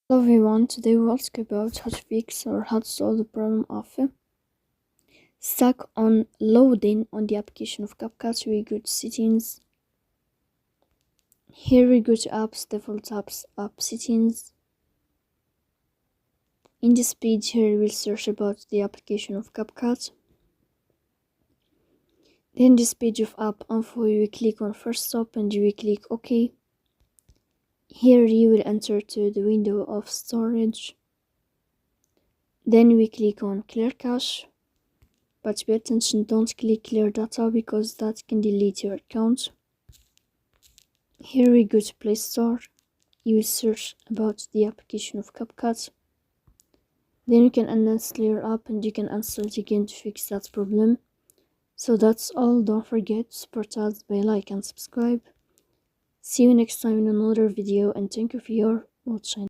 Hello everyone, today we'll talk about how to fix or how to solve the problem of stuck on loading on the application of CapCut. We go to settings. Here we go to apps, default apps, app settings. In this page here we'll search about the application of CapCut. Then this page of app info, you will click on first stop and you will click OK. Here you will enter to the window of storage. Then we click on clear cache, but pay attention, don't click clear data because that can delete your account. Here we go to Play Store. You will search about the application of CapCut. Then you can uninstall your app and you can install it again to fix that problem. So that's all. Don't forget to support us by like and subscribe. See you next time in another video and thank you for your watching.